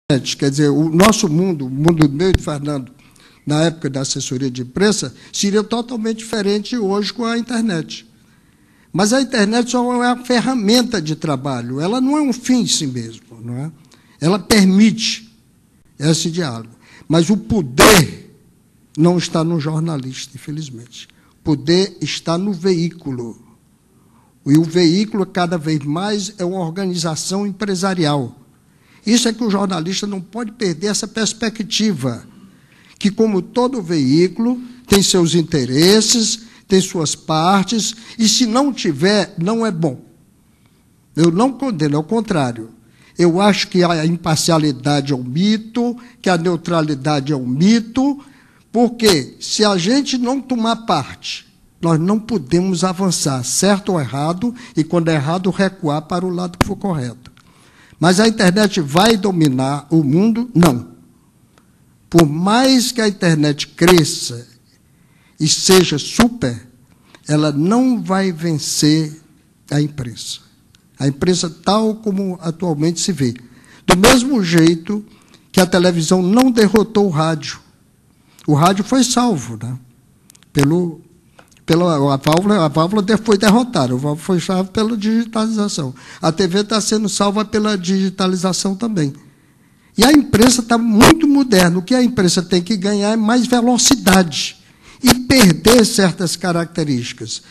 Quer dizer, o nosso mundo, o mundo meu e do Fernando, na época da assessoria de imprensa, seria totalmente diferente hoje com a internet. Mas a internet só é uma ferramenta de trabalho, ela não é um fim em si mesmo, não é? Ela permite esse diálogo. Mas o poder não está no jornalista, infelizmente. O poder está no veículo. E o veículo, cada vez mais, é uma organização empresarial. Isso é que o jornalista não pode perder essa perspectiva, que, como todo veículo, tem seus interesses, tem suas partes, e se não tiver, não é bom. Eu não condeno, ao contrário. Eu acho que a imparcialidade é um mito, que a neutralidade é um mito, porque se a gente não tomar parte, nós não podemos avançar, certo ou errado, e quando é errado, recuar para o lado que for correto. Mas a internet vai dominar o mundo? Não. Por mais que a internet cresça e seja super, ela não vai vencer a imprensa. A imprensa tal como atualmente se vê. Do mesmo jeito que a televisão não derrotou o rádio. O rádio foi salvo, né? A válvula foi derrotada, a válvula foi salva pela digitalização. A TV está sendo salva pela digitalização também. E a imprensa está muito moderna. O que a imprensa tem que ganhar é mais velocidade e perder certas características.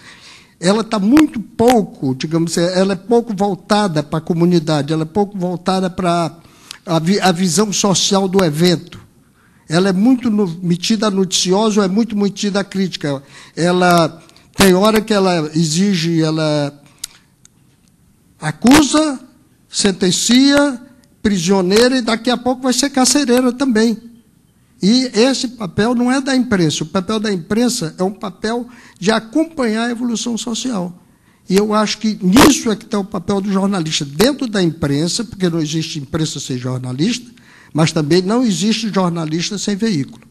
Ela está muito pouco, digamos, ela é pouco voltada para a comunidade, ela é pouco voltada para a visão social do evento. Ela é muito metida noticiosa ou é muito metida crítica. Ela tem hora que ela exige, ela acusa, sentencia, prisioneira, e daqui a pouco vai ser carcereira também. E esse papel não é da imprensa. O papel da imprensa é um papel de acompanhar a evolução social. E eu acho que nisso é que está o papel do jornalista, dentro da imprensa, porque não existe imprensa sem jornalista, mas também não existe jornalista sem veículo.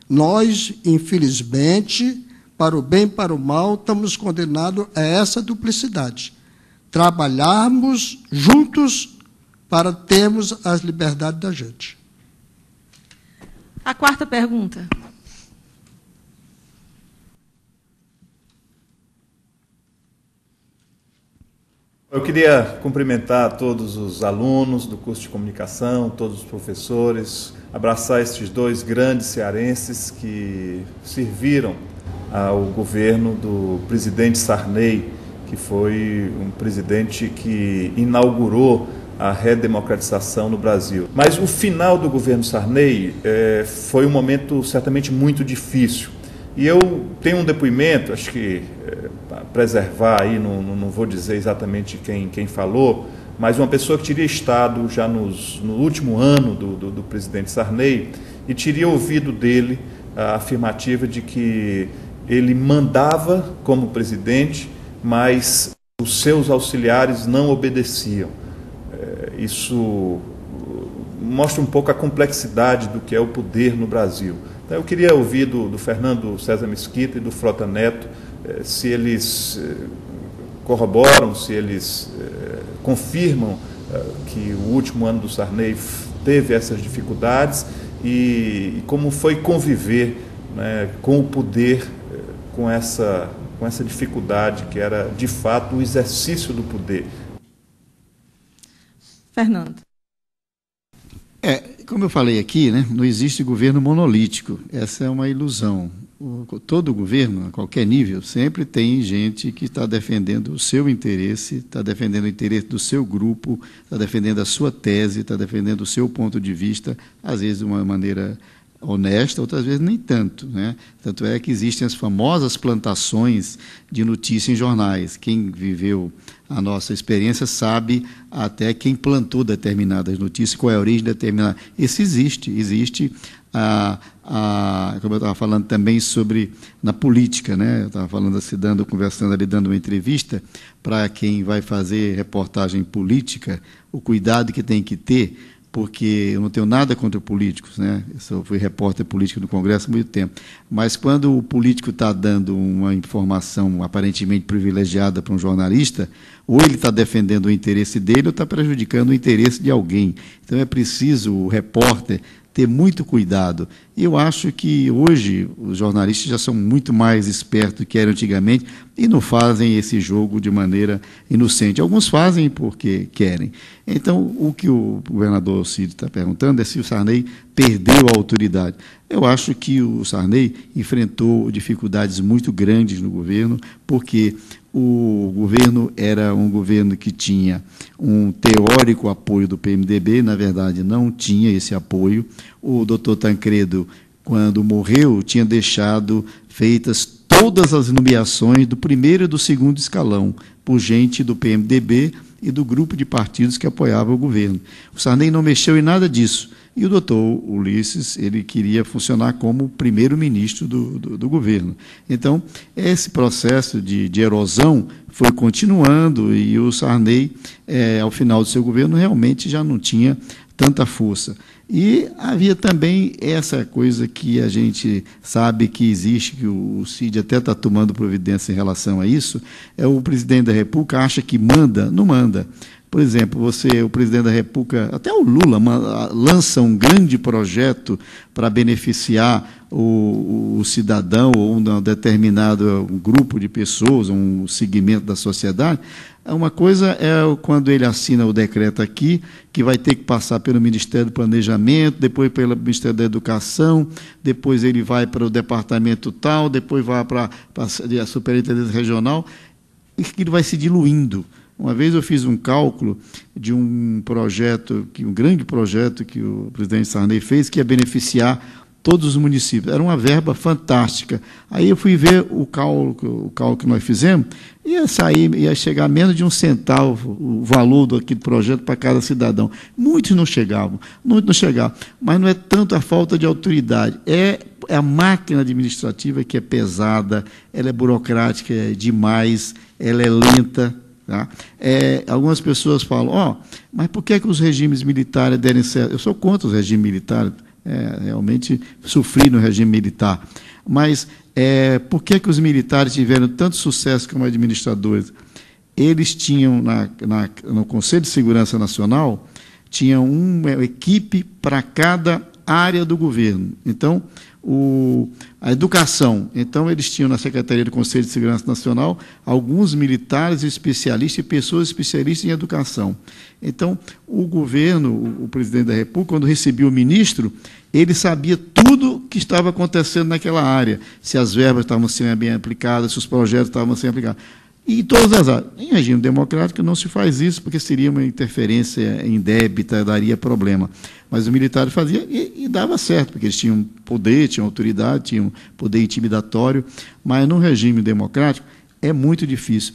Nós, infelizmente, para o bem e para o mal, estamos condenados a essa duplicidade. Trabalharmos juntos para termos as liberdades da gente. A quarta pergunta. Eu queria cumprimentar todos os alunos do curso de comunicação, todos os professores, abraçar estes dois grandes cearenses que serviram ao governo do presidente Sarney, que foi um presidente que inaugurou a redemocratização no Brasil. Mas o final do governo Sarney foi um momento certamente muito difícil. E eu tenho um depoimento, acho que para preservar aí, não vou dizer exatamente quem falou, mas uma pessoa que teria estado já no último ano do presidente Sarney e teria ouvido dele a afirmativa de que ele mandava como presidente, mas os seus auxiliares não obedeciam. Isso mostra um pouco a complexidade do que é o poder no Brasil. Então, eu queria ouvir do Fernando César Mesquita e do Frota Neto se eles corroboram, se eles confirmam que o último ano do Sarney teve essas dificuldades e como foi conviver, né, com o poder, com essa dificuldade que era, de fato, o exercício do poder. Fernando. Como eu falei aqui, né, não existe governo monolítico. Essa é uma ilusão. Todo governo, a qualquer nível, sempre tem gente que está defendendo o seu interesse, está defendendo o interesse do seu grupo, está defendendo a sua tese, está defendendo o seu ponto de vista, às vezes de uma maneira honesta, outras vezes nem tanto, né? Tanto é que existem as famosas plantações de notícia em jornais. Quem viveu a nossa experiência sabe até quem plantou determinadas notícias, qual é a origem determinada. Isso existe como eu estava falando também sobre na política, né? Eu estava falando assim, conversando ali, dando uma entrevista para quem vai fazer reportagem política, o cuidado que tem que ter porque eu não tenho nada contra políticos, né? Eu fui repórter político no Congresso há muito tempo, mas quando o político está dando uma informação aparentemente privilegiada para um jornalista, ou ele está defendendo o interesse dele ou está prejudicando o interesse de alguém. Então é preciso o repórter ter muito cuidado. E eu acho que hoje os jornalistas já são muito mais espertos do que eram antigamente e não fazem esse jogo de maneira inocente. Alguns fazem porque querem. Então, o que o governador Ciro está perguntando é se o Sarney perdeu a autoridade. Eu acho que o Sarney enfrentou dificuldades muito grandes no governo, porque o governo era um governo que tinha um teórico apoio do PMDB, na verdade não tinha esse apoio. O doutor Tancredo, quando morreu, tinha deixado feitas todas as nomeações do primeiro e do segundo escalão, por gente do PMDB e do grupo de partidos que apoiava o governo. O Sarney não mexeu em nada disso. E o doutor Ulisses, ele queria funcionar como primeiro-ministro do governo. Então, esse processo de erosão foi continuando e o Sarney, ao final do seu governo, realmente já não tinha tanta força. E havia também essa coisa que a gente sabe que existe, que o Cid até está tomando providência em relação a isso, é o presidente da República acha que manda, não manda. Por exemplo, o presidente da República, até o Lula, lança um grande projeto para beneficiar o cidadão ou um determinado grupo de pessoas, um segmento da sociedade. Uma coisa é quando ele assina o decreto aqui, que vai ter que passar pelo Ministério do Planejamento, depois pelo Ministério da Educação, depois ele vai para o departamento tal, depois vai para a Superintendência Regional, e que ele vai se diluindo. Uma vez eu fiz um cálculo de um projeto, um grande projeto que o presidente Sarney fez, que ia beneficiar todos os municípios. Era uma verba fantástica. Aí eu fui ver o cálculo que nós fizemos, ia chegar a menos de R$0,01 o valor daquele projeto para cada cidadão. Muitos não chegavam, mas não é tanto a falta de autoridade, é a máquina administrativa que é pesada, ela é burocrática demais, ela é lenta. Tá? Algumas pessoas falam, mas por que os regimes militares derem certo? Eu sou contra os regimes militares, realmente sofri no regime militar, mas por que os militares tiveram tanto sucesso como administradores? Eles tinham, no Conselho de Segurança Nacional, tinham uma equipe para cada área do governo. Então, a educação. Então, eles tinham na Secretaria do Conselho de Segurança Nacional alguns militares especialistas e pessoas especialistas em educação. Então, o governo, o presidente da República, quando recebia o ministro, ele sabia tudo que estava acontecendo naquela área, se as verbas estavam sendo bem aplicadas, se os projetos estavam sendo aplicados. E todas as áreas. Em regime democrático não se faz isso, porque seria uma interferência indébita, daria problema. Mas os militares faziam e dava certo, porque eles tinham poder, tinham autoridade, tinham poder intimidatório, mas no regime democrático é muito difícil.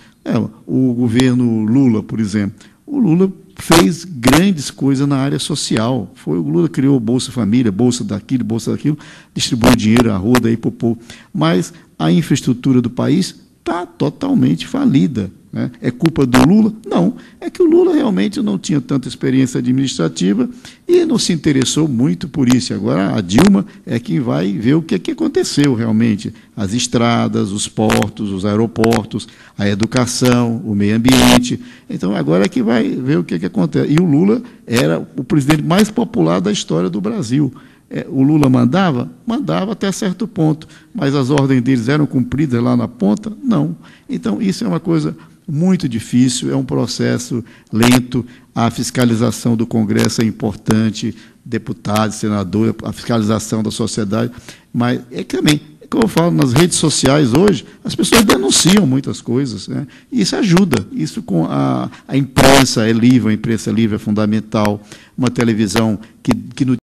O governo Lula, por exemplo, o Lula fez grandes coisas na área social. O Lula criou Bolsa Família, Bolsa daquilo, distribuiu dinheiro à roda aí para o povo. Mas a infraestrutura do país está totalmente falida. Né? É culpa do Lula? Não. É que o Lula realmente não tinha tanta experiência administrativa e não se interessou muito por isso. Agora a Dilma é quem vai ver o que aconteceu realmente. As estradas, os portos, os aeroportos, a educação, o meio ambiente. Então agora é que vai ver o que acontece. E o Lula era o presidente mais popular da história do Brasil. O Lula mandava até certo ponto, mas as ordens deles eram cumpridas lá na ponta? Não. Então, isso é uma coisa muito difícil, é um processo lento, a fiscalização do Congresso é importante, deputados, senadores, a fiscalização da sociedade, mas é que também, como eu falo, nas redes sociais hoje, as pessoas denunciam muitas coisas, né? E isso ajuda, isso com a imprensa é livre, a imprensa livre é fundamental, uma televisão que no